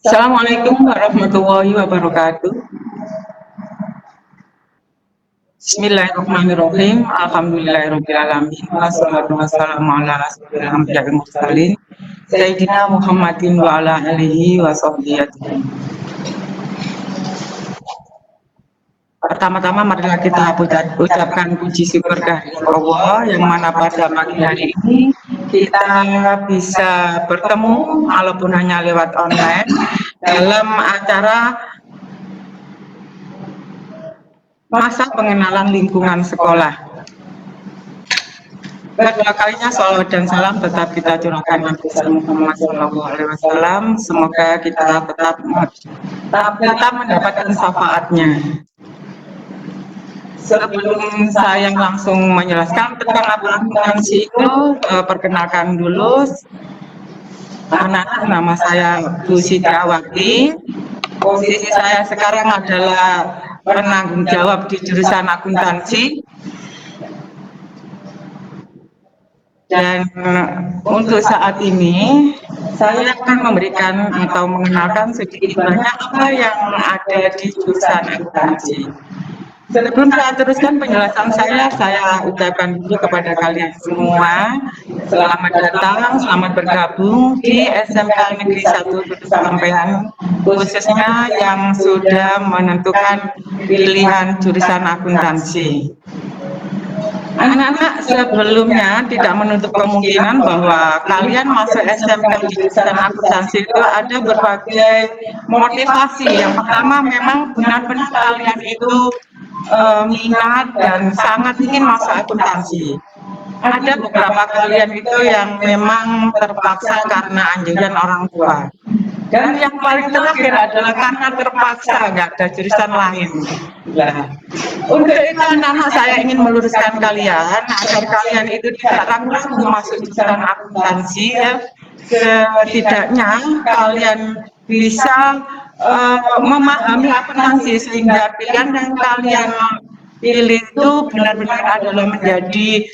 Assalamualaikum warahmatullahi wabarakatuh. Bismillahirrahmanirrahim. Alhamdulillahirrahmanirrahim. Wassalatu wassalamu ala asyrofil anbiya'i wal mursalin. Sayyidina Muhammadin wa ala alihi wa sahbihi ajmain. Pertama-tama marilah kita ucapkan puji syukur kehadirat Allah yang mana pada pagi hari ini kita bisa bertemu walaupun hanya lewat online dalam acara masa pengenalan lingkungan sekolah. Kedua kalinya salawat dan salam tetap kita curahkan Nabi Muhammad SAW. Semoga kita tetap mendapatkan syafaatnya. Sebelum saya langsung menjelaskan tentang akuntansi itu, perkenalkan dulu. Nama saya Bu Sidrawati. Posisi saya sekarang adalah penanggung jawab di jurusan akuntansi. Dan untuk saat ini saya akan memberikan atau mengenalkan sedikit banyak apa yang ada di jurusan akuntansi. Sebelum saya teruskan penjelasan saya ucapkan dulu kepada kalian semua selamat datang, selamat bergabung di SMK Negeri 1 Sampean, khususnya yang sudah menentukan pilihan jurusan akuntansi. Anak-anak sebelumnya tidak menutup kemungkinan bahwa kalian masuk SMK di jurusan akuntansi itu ada berbagai motivasi. Yang pertama memang benar-benar kalian itu minat dan sangat ingin masuk akuntansi. Ada beberapa kalian itu yang memang terpaksa karena anjuran orang tua. Dan yang paling terakhir adalah karena terpaksa, nggak ada jurusan lain. Nah, untuk itu anak-anak saya ingin meluruskan kalian agar kalian itu tidak ragu-ragu masuk jurusan akuntansi ya. Setidaknya kalian bisa memahami akuntansi sehingga pilihan yang kalian pilih itu benar-benar adalah menjadi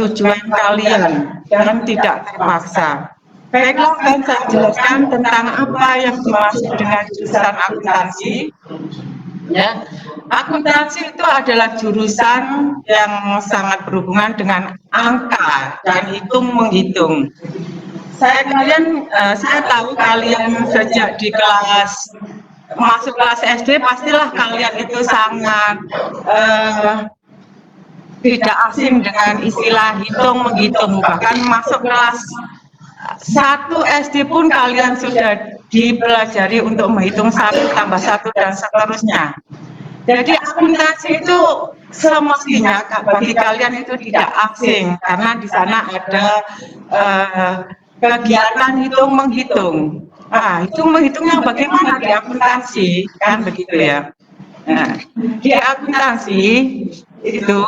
tujuan kalian dan tidak terpaksa. Baiklah, akan saya jelaskan tentang apa yang dimaksud dengan jurusan akuntansi. Ya, akuntansi itu adalah jurusan yang sangat berhubungan dengan angka dan hitung menghitung. Saya tahu kalian sejak di masuk kelas SD pastilah kalian itu sangat tidak asing dengan istilah hitung menghitung. Bahkan masuk kelas 1 SD pun kalian sudah dipelajari untuk menghitung 1 tambah 1 dan seterusnya. Jadi akuntansi itu semestinya bagi kalian itu tidak asing karena di sana ada kegiatan hitung menghitung. Hitung menghitungnya bagaimana di akuntansi, kan begitu ya. Nah, di akuntansi itu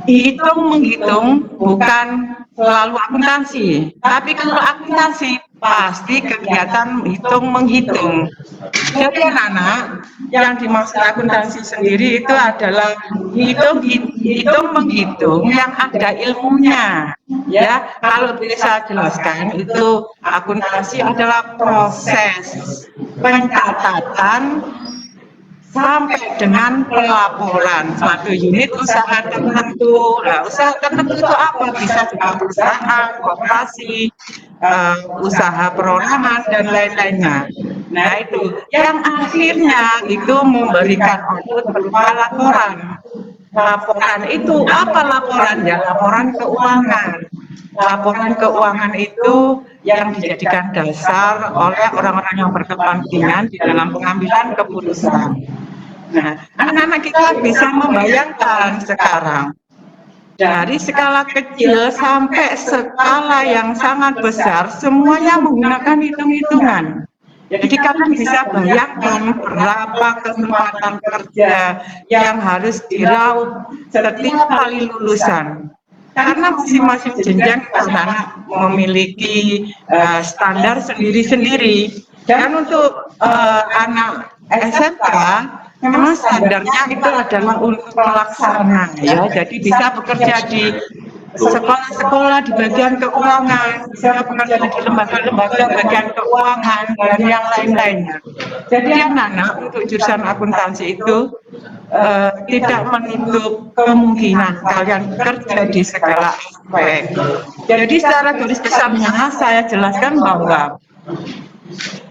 hitung menghitung bukan selalu akuntansi, tapi kalau akuntansi pasti kegiatan hitung menghitung. Jadi anak-anak yang dimaksud akuntansi sendiri itu adalah hitung menghitung yang ada ilmunya. Ya, kalau bisa jelaskan itu akuntansi adalah proses pencatatan sampai dengan pelaporan suatu unit usaha tertentu. Nah, usaha tertentu itu apa? Bisa juga perusahaan, koperasi, usaha perorangan dan lain-lainnya. Nah, itu yang akhirnya itu memberikan output berupa laporan. Laporan itu apa laporannya? Laporan keuangan. Laporan keuangan itu yang dijadikan dasar oleh orang-orang yang berkepentingan di dalam pengambilan keputusan. Nah, anak-anak kita bisa membayangkan sekarang dari skala kecil sampai skala yang sangat besar, semuanya menggunakan hitung-hitungan. Jadi kalian bisa bayangkan berapa kesempatan kerja yang harus diraup setiap kali lulusan. Karena masing-masing jenjang anak-anak memiliki standar sendiri-sendiri. Dan untuk anak SMK, memang standarnya itu adalah untuk pelaksana ya. Jadi bisa bekerja di sekolah-sekolah di bagian keuangan, bisa bekerja di lembaga-lembaga bagian keuangan, dan yang lain-lainnya. Jadi anak-anak untuk jurusan akuntansi itu tidak menutup kemungkinan kalian kerja di segala aspek. Jadi secara garis besarnya saya jelaskan bahwa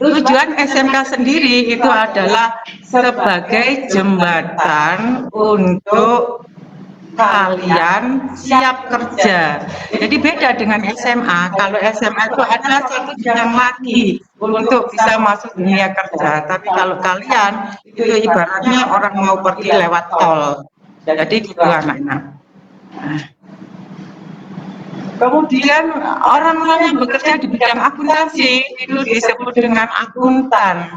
tujuan SMK sendiri itu adalah sebagai jembatan untuk kalian siap kerja. Jadi beda dengan SMA. Kalau SMA itu ada satu jenjang lagi untuk bisa masuk dunia kerja. Tapi kalau kalian itu ibaratnya orang mau pergi lewat tol. Jadi gitu anak-anak. Kemudian orang-orang yang bekerja di bidang akuntansi itu disebut dengan akuntan.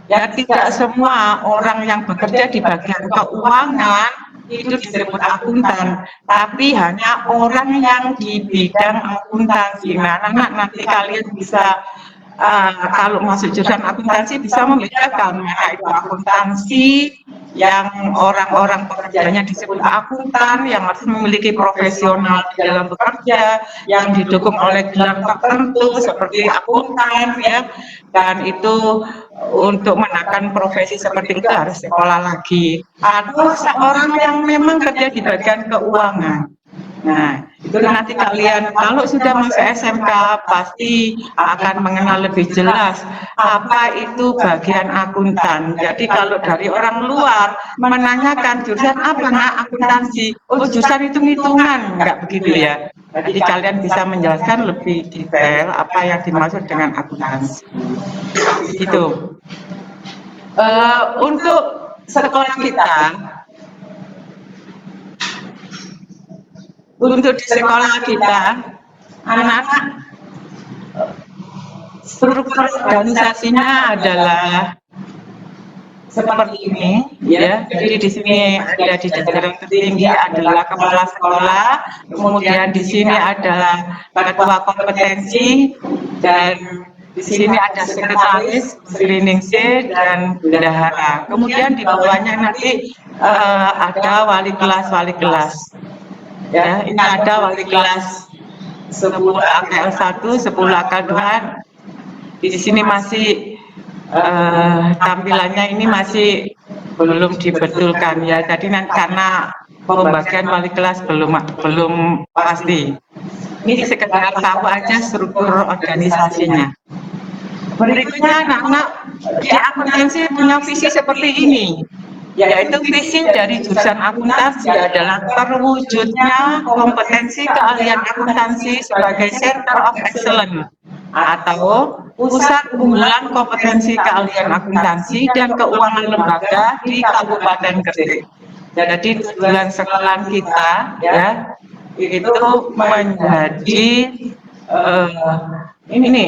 Ya, tidak semua orang yang bekerja di bagian keuangan itu disebut akuntan, tapi hanya orang yang di bidang akuntansi. Nah, anak nanti kalian bisa kalau masuk jurusan akuntansi bisa membedakan mana itu akuntansi yang orang-orang pekerjanya disebut akuntan, yang harus memiliki profesional di dalam bekerja, yang didukung oleh gelar tertentu seperti akuntan, ya. Dan itu untuk menakan profesi seperti itu harus sekolah lagi. Atau seorang yang memang kerja di bagian keuangan. Nah, itu nanti kalian kalau sudah masuk SMK pasti akan mengenal lebih jelas apa itu bagian akuntan. Jadi kalau dari orang luar menanyakan jurusan apa, nak, akuntansi, oh jurusan hitung-hitungan, enggak begitu ya. Jadi kalian bisa menjelaskan lebih detail apa yang dimaksud dengan akuntansi. Gitu. Untuk sekolah kita, untuk di sekolah kita, anak-anak struktur organisasinya adalah seperti ini, ya. Jadi di sini ada di jajaran tertinggi adalah kepala sekolah, kemudian di sini adalah ketua kompetensi, dan di sini ada sekretaris, screening C, dan bendahara. Kemudian di bawahnya nanti ada wali kelas. Ya, ini ada wali kelas 10 AKL 1, 10 AKL 2. Di sini masih tampilannya ini masih belum dibetulkan, ya. Jadi karena pembagian wali kelas belum pasti. Ini sekedar tahu aja struktur organisasinya. Berikutnya anak-anak di akuntansi punya visi seperti ini, yaitu visi dari jurusan akuntansi adalah terwujudnya kompetensi keahlian akuntansi sebagai Center of Excellence atau pusat unggulan kompetensi keahlian akuntansi dan keuangan lembaga di Kabupaten Gresik. Jadi tujuan sekolah kita, ya, itu menjadi ini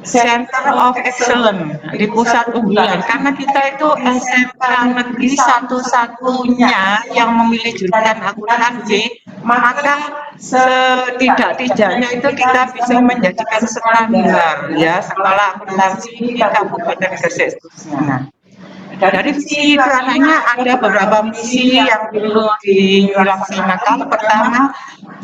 Center of Excellence di pusat unggulan, karena kita itu SMK negeri satu-satunya yang memilih jurusan akuntansi, maka setidak-tidaknya itu kita bisa menjadikan standar, ya, sekolah akuntansi di Kabupaten Gresik. Nah, dari visi itu ada beberapa misi yang perlu dilaksanakan. Pertama,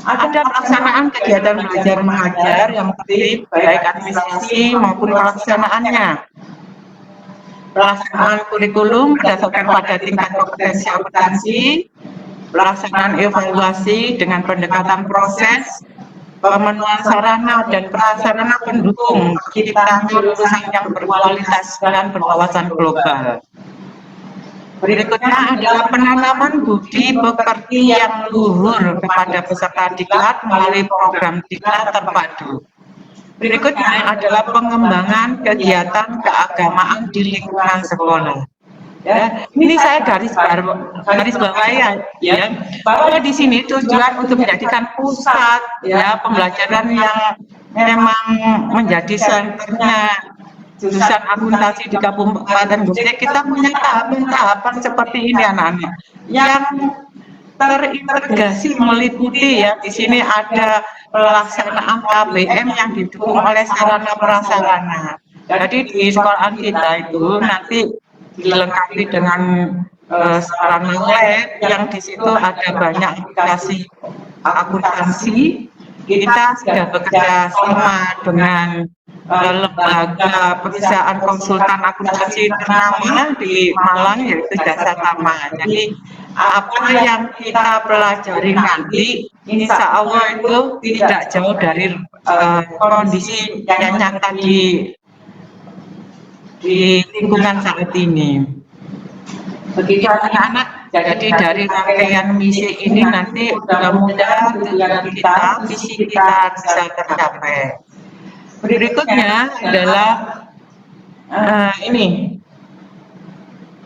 ada pelaksanaan kegiatan belajar mengajar yang tertib, baik administrasi maupun pelaksanaannya. Pelaksanaan kurikulum berdasarkan pada tingkat kompetensi akuntansi, pelaksanaan evaluasi dengan pendekatan proses, pemenuhan sarana dan prasarana pendukung kita lulusan yang berkualitas dan berwawasan global. Berikutnya adalah penanaman budi pekerti yang luhur kepada peserta diklat melalui program diklat terpadu. Berikutnya adalah pengembangan kegiatan keagamaan di lingkungan sekolah. Ya, ini saya garis bawahi, ya, bahwa di sini tujuan untuk menjadikan pusat, ya, pembelajaran yang memang menjadi senternya jurusan akuntansi di Kabupaten Gresik. Kita punya tahapan-tahapan seperti ini anak-anak yang terintegrasi meliputi, ya, di sini ada pelaksanaan KBM yang didukung oleh sarana prasarana. Jadi di sekolah kita itu nanti dilengkapi dengan sarana lab yang di situ ada banyak aplikasi akuntansi, kita sudah bekerja sama dengan lembaga perusahaan konsultan akuntansi ternama di Malang, yaitu Jasa Tama. Jadi apa yang kita pelajari nanti, insya Allah itu tidak jauh dari kondisi yang nyata di lingkungan saat ini. Begitu anak-anak, jadi dari rangkaian misi ini nanti mudah-mudahan tujuan kita, visi kita bisa tercapai. Berikutnya adalah ini,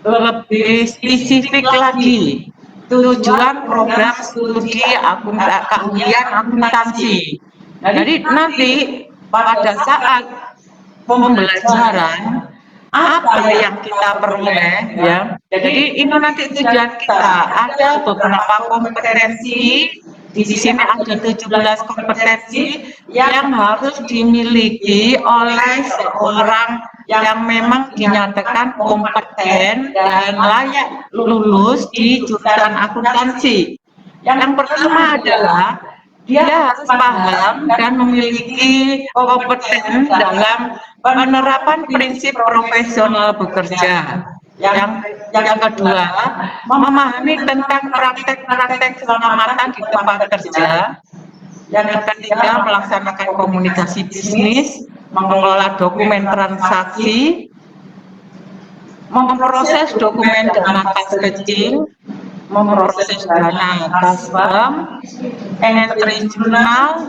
lebih spesifik lagi, tujuan program studi keahlian akuntansi. Jadi nanti pada saat pembelajaran apa yang kita peroleh, ya. Jadi ini nanti tujuan kita, ada beberapa kompetensi. Di sini ada 17 kompetensi yang harus dimiliki oleh seorang yang memang dinyatakan kompeten dan layak lulus di jurusan akuntansi. Yang pertama adalah dia harus paham dan memiliki kompeten dalam penerapan prinsip profesional bekerja. Yang kedua, memahami tentang praktek-praktek keselamatan di tempat kerja. Yang ketiga, melaksanakan komunikasi bisnis, mengelola dokumen transaksi, memproses dokumen dana kas kecil, memproses dana kas bank, entry jurnal,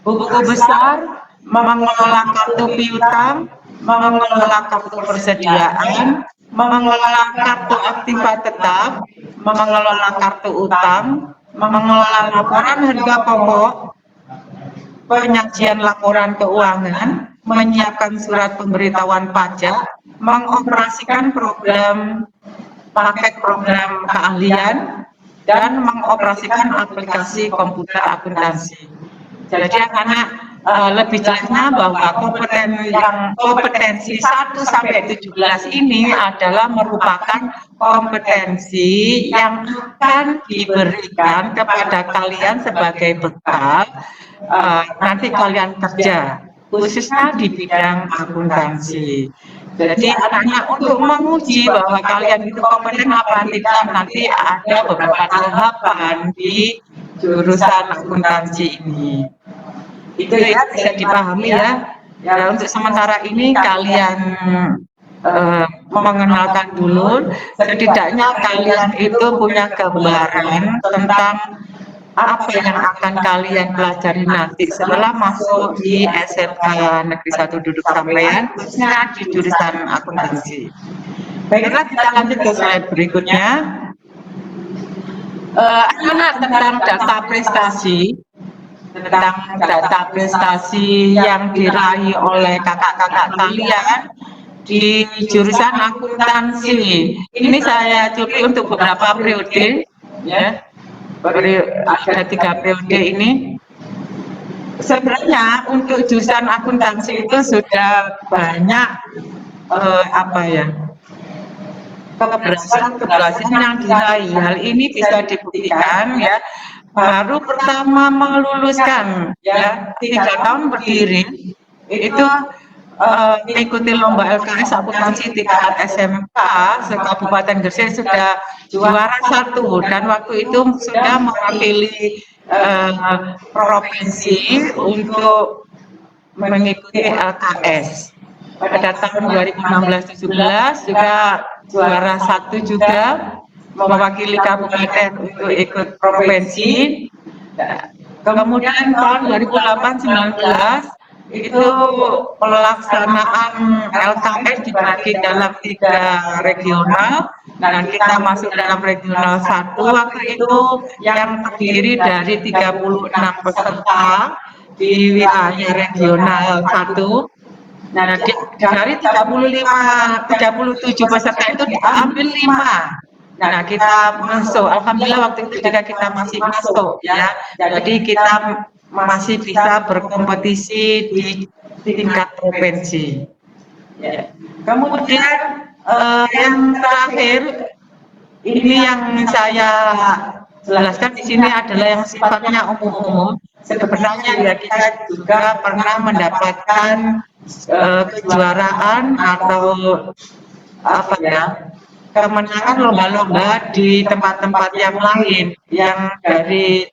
buku besar, mengelola kartu piutang, mengelola kartu persediaan, mengelola kartu aktiva tetap, mengelola kartu utang, mengelola laporan harga pokok, penyajian laporan keuangan, menyiapkan surat pemberitahuan pajak, mengoperasikan paket program keahlian, dan mengoperasikan aplikasi komputer akuntansi. Jadi anak-anak lebih jelasnya bahwa kompetensi 1 sampai 17 ini adalah merupakan kompetensi yang akan diberikan kepada kalian sebagai bekal nanti kalian kerja, khususnya di bidang akuntansi. Jadi anak-anak untuk menguji bahwa kalian itu kompeten apa tidak, nanti ada beberapa tahapan di jurusan akuntansi ini. Itu ya bisa dipahami ya. Ya untuk sementara ini kalian mengenalkan dulu, setidaknya kalian itu punya gambaran tentang apa yang akan kalian pelajari nanti setelah masuk di SMK Negeri 1 Duduk Sampean, khususnya di jurusan akuntansi. Baiklah, kita lanjut ke slide berikutnya. Anak tentang data prestasi. Tentang data prestasi yang diraih oleh kakak-kakak kalian di jurusan akuntansi. Ini saya curi untuk beberapa periode, ya. Ada 3 periode ini. Sebenarnya untuk jurusan akuntansi itu sudah banyak keberhasilan yang diraih. Hal ini bisa dibuktikan ya. Baru pertama meluluskan ya 3 tahun berdiri itu mengikuti lomba LKS akuntansi tingkat SMK se-Kabupaten Gresik sudah juara 1 dan waktu itu sudah mewakili provinsi untuk mengikuti LKS. Pada tahun 2016-17 juga juara 1 juga mewakili kabupaten untuk ikut provinsi. Kemudian tahun 2018-19 itu pelaksanaan LKS dibagi dalam 3 regional dan kita masuk dalam regional 1 waktu itu yang terdiri dari 36 peserta di wilayah regional 1. Nah, dari 37 peserta itu diambil 5. Nah, kita masuk. Alhamdulillah waktu itu juga kita masih masuk ya. Jadi kita masih bisa berkompetisi di tingkat provinsi. Ya. Kemudian yang terakhir ini yang saya jelaskan di sini adalah yang sifatnya umum-umum. Sebenarnya ya kita juga pernah mendapatkan kejuaraan atau apa ya, kemenangan lomba-lomba di tempat-tempat yang lain yang dari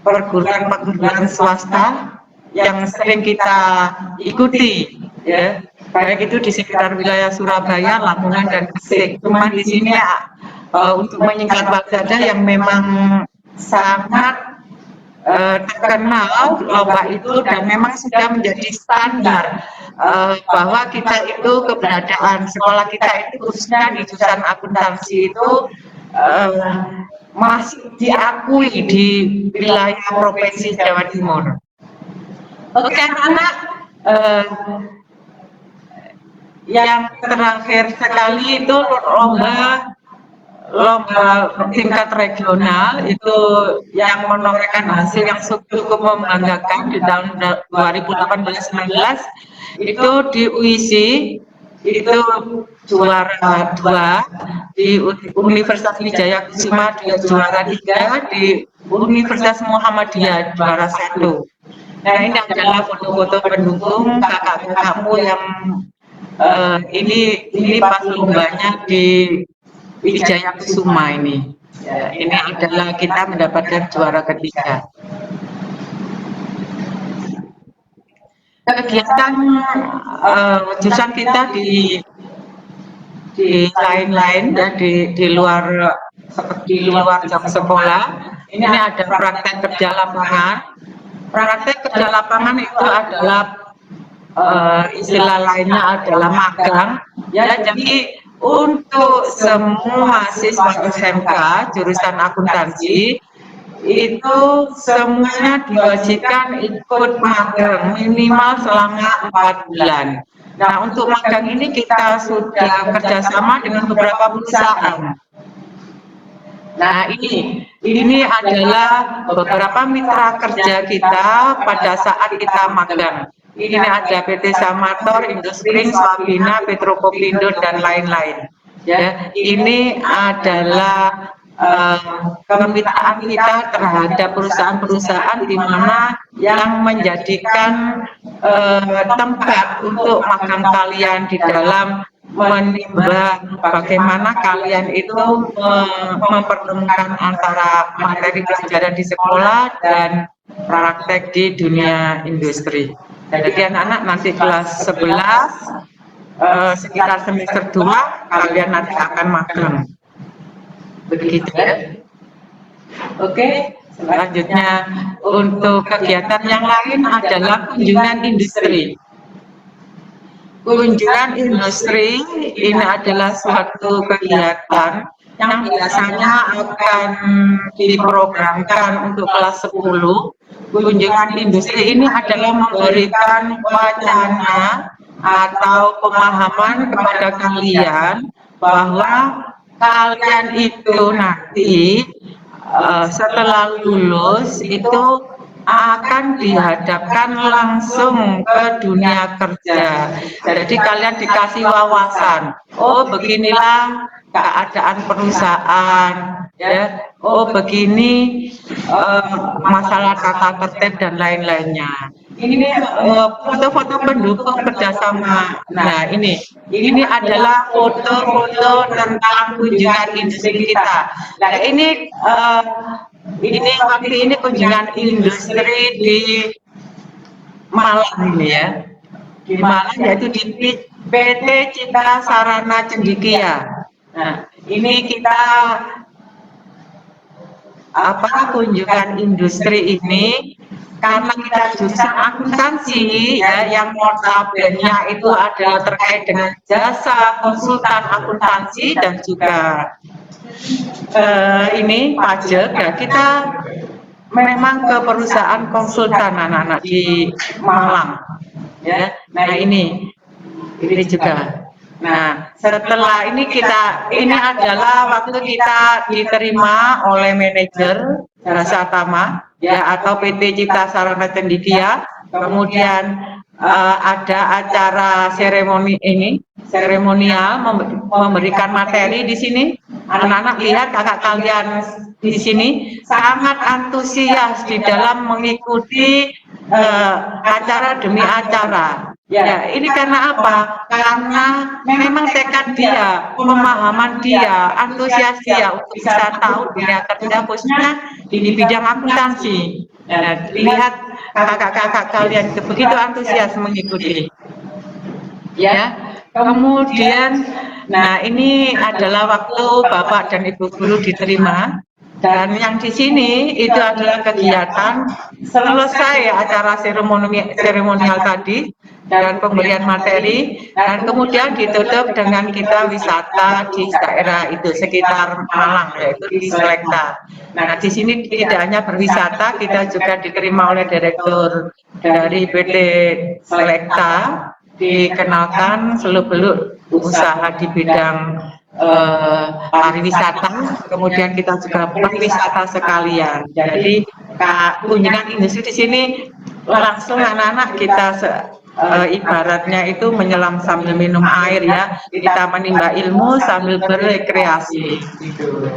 perguruan-perguruan swasta yang sering kita ikuti, ya, baik itu di sekitar wilayah Surabaya, Lamongan, dan Gresik. Cuma di sini untuk menyingkat waktu saja yang memang sangat terkenal lomba itu dan memang sudah menjadi standar bahwa kita itu keberadaan sekolah kita itu khususnya di jurusan akuntansi itu masih diakui di wilayah provinsi Jawa Timur. Oke anak-anak, yang terakhir sekali itu lomba tingkat regional itu yang menorehkan hasil yang cukup membanggakan di tahun 2018-19 itu di UIC itu juara 2, di Universitas Wijaya Kusuma dia juara 3, di Universitas Muhammadiyah juara 1. Nah ini adalah foto-foto pendukung kakak-kakakmu yang ini pas lombanya di Wijaya Kusuma ini. Ya, ini adalah kita mendapatkan juara ketiga. Kegiatan jurusan kita di lain-lain dan di luar jam sekolah. Ini ada praktek kerja lapangan. Praktek kerja lapangan itu adalah istilah lainnya adalah magang. Ya, jadi untuk semua siswa SMK jurusan akuntansi itu semuanya diwajibkan ikut magang minimal selama 4 bulan. Nah, untuk magang ini kita sudah kerjasama dengan beberapa perusahaan. Nah, ini adalah beberapa mitra kerja kita pada saat kita magang. Ini ada PT Samator, Industri, Swabina, Petrokopindo, dan lain-lain. Ya, ini adalah kemitraan kita terhadap perusahaan-perusahaan di mana yang menjadikan tempat untuk magang kalian di dalam menimbang bagaimana kalian itu mempertemukan antara materi pelajaran di sekolah dan praktek di dunia industri. Jadi anak-anak nanti kelas 11 sekitar semester 2 kalian nanti akan magang. Begitu ya. Oke, selanjutnya untuk kegiatan yang lain adalah kunjungan industri. Kunjungan industri ini adalah suatu kegiatan yang biasanya akan diprogramkan untuk kelas 10. Kunjungan industri ini adalah memberikan wacana atau pemahaman kepada kalian bahwa kalian itu nanti setelah lulus itu akan dihadapkan langsung ke dunia kerja. Jadi kalian dikasih wawasan. Oh, beginilah keadaan perusahaan, ya. Oh, begini masalah tata tertib dan lain-lainnya. Ini foto-foto pendukung kerjasama. Nah, ini adalah foto-foto tentang kunjungan industri kita. Nah, ini waktu ini kunjungan industri di Malang ini ya. Di Malang yaitu di PT Citra Sarana Cendikia. Nah, ini kita kunjungan industri ini karena kita jurusan akuntansi ya, yang notabene itu adalah terkait dengan jasa konsultan akuntansi dan juga ini pajak ya, kita memang ke perusahaan konsultan anak-anak di Malang ya. Nah ini juga. Nah setelah ini ini adalah waktu kita diterima oleh manajer Jasa Tama ya atau PT Citra Sarana Cendikia kemudian ada acara seremonial memberikan materi di sini. Anak-anak lihat kakak kalian di sini sangat antusias di dalam mengikuti acara demi acara. Ya, ini karena apa? Karena memang tekad dia, pemahaman dia, antusias dia untuk bisa tahu dunia kerja khususnya di bidang akuntansi. Nah, lihat kakak-kakak kalian begitu antusias mengikuti. Ya, kemudian, nah ini adalah waktu Bapak dan Ibu guru diterima. Dan yang di sini itu adalah kegiatan selesai acara seremonial tadi dan pemberian materi, dan kemudian ditutup dengan kita wisata di daerah itu sekitar Malang, yaitu di Selekta. Nah, di sini tidak hanya berwisata, kita juga diterima oleh direktur dari PT Selekta, dikenalkan seluk-beluk usaha di bidang pariwisata, kemudian kita juga pariwisata sekalian. Jadi kunjungan industri di sini langsung anak-anak kita ibaratnya itu menyelam sambil minum air ya, kita menimba ilmu sambil berrekreasi. Gitu.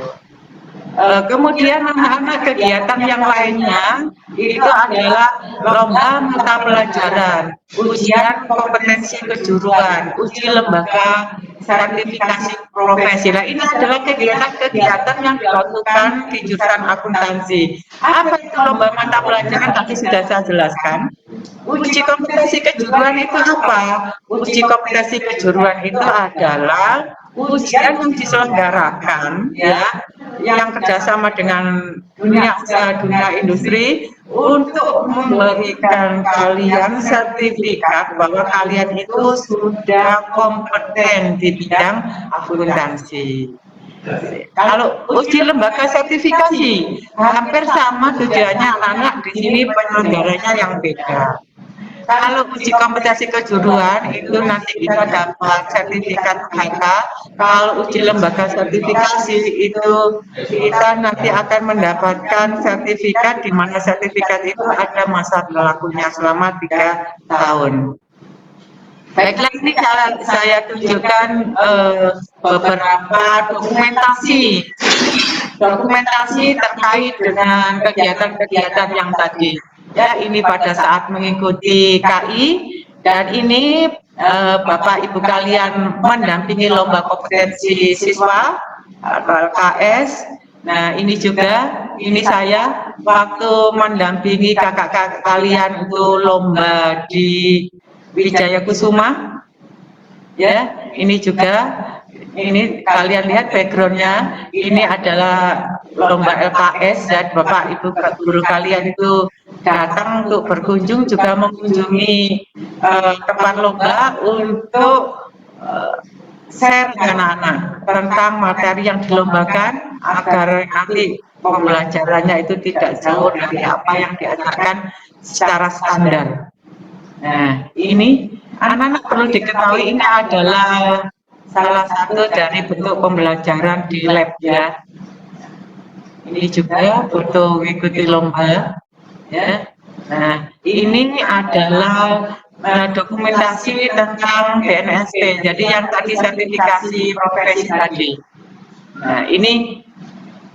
Kemudian anak-anak kegiatan yang lainnya itu adalah lomba mata pelajaran, ujian kompetensi kejuruan, uji lembaga sertifikasi profesi. Nah, ini adalah kegiatan-kegiatan yang dilakukan di jurusan akuntansi. Apa itu lomba mata pelajaran? Tadi sudah saya jelaskan. Uji kompetensi kejuruan itu apa? Uji kompetensi kejuruan itu adalah ujian yang diselenggarakan ya, yang kerjasama dengan dunia usaha, dunia industri untuk memberikan kalian sertifikat bahwa kalian itu sudah kompeten di bidang akuntansi. Kalau uji lembaga sertifikasi hampir sama tujuannya, anak-anak di sini penyelenggaranya yang beda. Kalau uji kompetensi kejuruan itu nanti kita dapat sertifikat HK. Kalau uji lembaga sertifikasi itu kita nanti akan mendapatkan sertifikat, di mana sertifikat itu ada masa berlakunya selama 3 tahun. Baiklah, ini saya tunjukkan beberapa dokumentasi terkait dengan kegiatan-kegiatan yang tadi. Ya, ini pada saat mengikuti KI, dan ini Bapak Ibu kalian mendampingi lomba kompetensi siswa atau LKS. Nah, ini juga, ini saya waktu mendampingi kakak-kakak kalian itu lomba di Wijaya Kusuma. Ya, ini juga, ini kalian lihat backgroundnya, ini adalah lomba LKS, dan Bapak Ibu guru kalian itu datang untuk berkunjung, juga mengunjungi tempat lomba untuk share dengan anak-anak tentang materi yang dilombakan agar nanti pembelajarannya itu tidak jauh dari apa yang diajarkan secara standar. Nah, ini anak-anak perlu diketahui, ini adalah salah satu dari bentuk pembelajaran di lab ya. Ini juga foto mengikuti lomba ya. Nah, ini adalah dokumentasi tentang BNSP. Jadi yang tadi sertifikasi profesi tadi. Nah, ini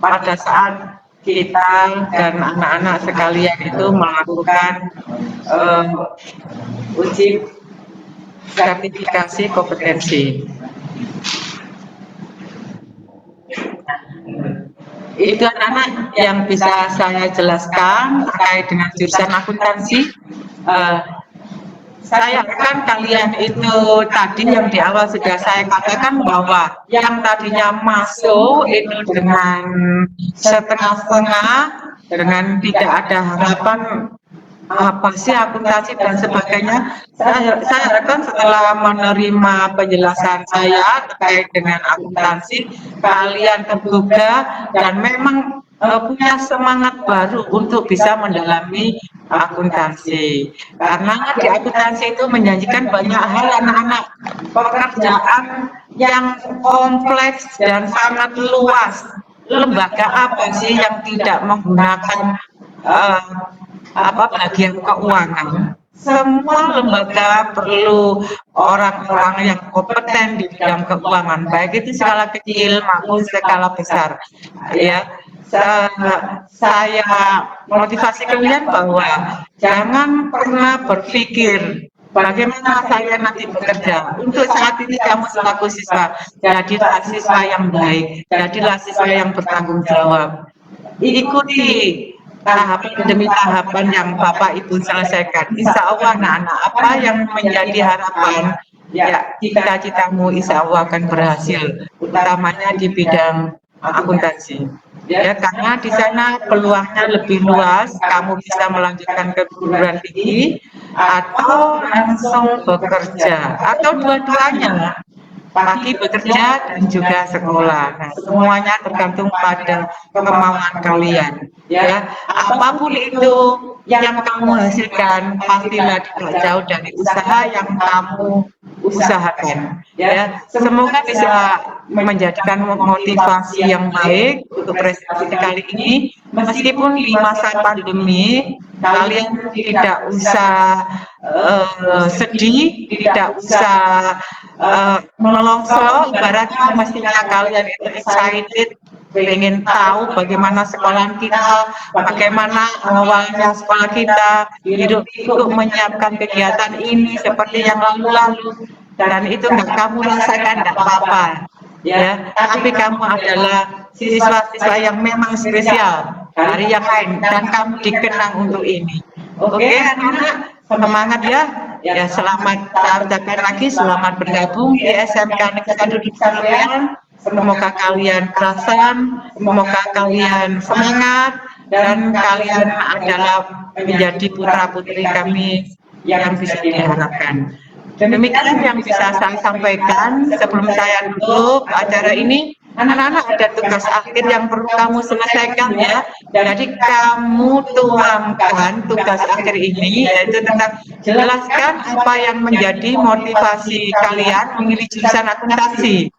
pada saat kita dan anak-anak sekalian itu melakukan uji sertifikasi kompetensi. Itu anak-anak yang bisa saya jelaskan terkait dengan jurusan akuntansi. Saya harapkan kalian itu tadi yang di awal sudah saya katakan bahwa yang tadinya masuk itu dengan setengah-setengah, dengan tidak ada harapan apa sih akuntansi dan sebagainya. Saya harapkan setelah menerima penjelasan saya terkait dengan akuntansi, kalian tergugah dan memang punya semangat baru untuk bisa mendalami akuntansi. Karena di akuntansi itu menjanjikan banyak hal anak-anak, pekerjaan yang kompleks dan sangat luas. Lembaga apa sih yang tidak menggunakan bagian keuangan? semua lembaga perlu orang-orang yang kompeten di bidang keuangan, baik itu skala kecil maupun skala besar. Ya, saya motivasi kalian bahwa jangan pernah berpikir bagaimana saya nanti bekerja. Untuk saat ini kamu selaku siswa, jadilah siswa yang baik, jadilah siswa yang bertanggung jawab. Ikuti tahapan demi tahapan yang Bapak Ibu selesaikan. Insya Allah anak-anak, apa yang menjadi harapan, ya cita-citamu insya Allah akan berhasil, utamanya di bidang akuntansi. Ya, karena di sana peluangnya lebih luas, kamu bisa melanjutkan ke perguruan tinggi atau langsung bekerja atau dua-duanya. Pagi bekerja dan juga sekolah. Nah, semuanya tergantung pada kemauan kalian. Ya, apapun itu yang kamu hasilkan pastilah tidak jauh dari usaha yang kamu usahakan. Ya, semoga bisa menjadikan motivasi yang baik untuk prestasi kali ini. Meskipun di masa pandemi kalian tidak usah sedih, tidak usah melongso, ibaratnya mestinya kalian itu excited, pengen tahu bagaimana sekolah kita, bagaimana awalnya sekolah kita, hidup menyiapkan kegiatan ini seperti yang lalu-lalu, dan itu nggak kamu rasakan, nggak apa-apa. Ya, tapi kamu adalah siswa-siswa yang memang spesial dari yang lain dan kamu dikenang untuk ini. Oke, anak-anak, semangat ya. Ya, selamat ucapkan lagi, selamat bergabung di SMK Negeri 1 di Sampean. Semoga kalian kerasan, semoga kalian semangat, dan kalian adalah menjadi putra-putri kami yang bisa diharapkan. Demikian yang bisa saya sampaikan. Sebelum saya tutup acara ini, anak-anak ada tugas akhir yang perlu kamu selesaikan ya. Jadi kamu tuangkan tugas akhir ini, yaitu tentang jelaskan apa yang menjadi motivasi kalian memilih jurusan akuntansi.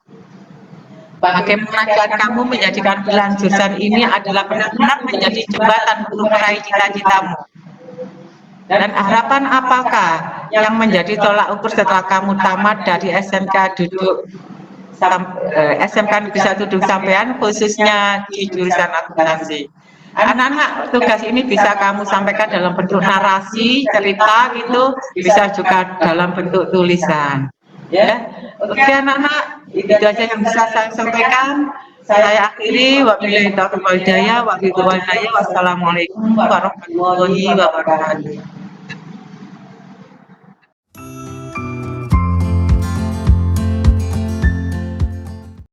Bagaimana kamu menjadikan pilihan jurusan ini adalah benar-benar menjadi jembatan untuk meraih cita-citamu. Dan harapan apakah yang menjadi tolak ukur setelah kamu tamat dari SMK Negeri 1 Duduk Sampean, khususnya di jurusan akuntansi? Anak-anak, tugas ini bisa kamu sampaikan dalam bentuk narasi, cerita gitu, bisa juga dalam bentuk tulisan. Ya, oke anak-anak, itu aja yang bisa saya sampaikan. Saya akhiri, wabillahi taufiq wal hidayah, wassalamualaikum warahmatullahi wabarakatuh.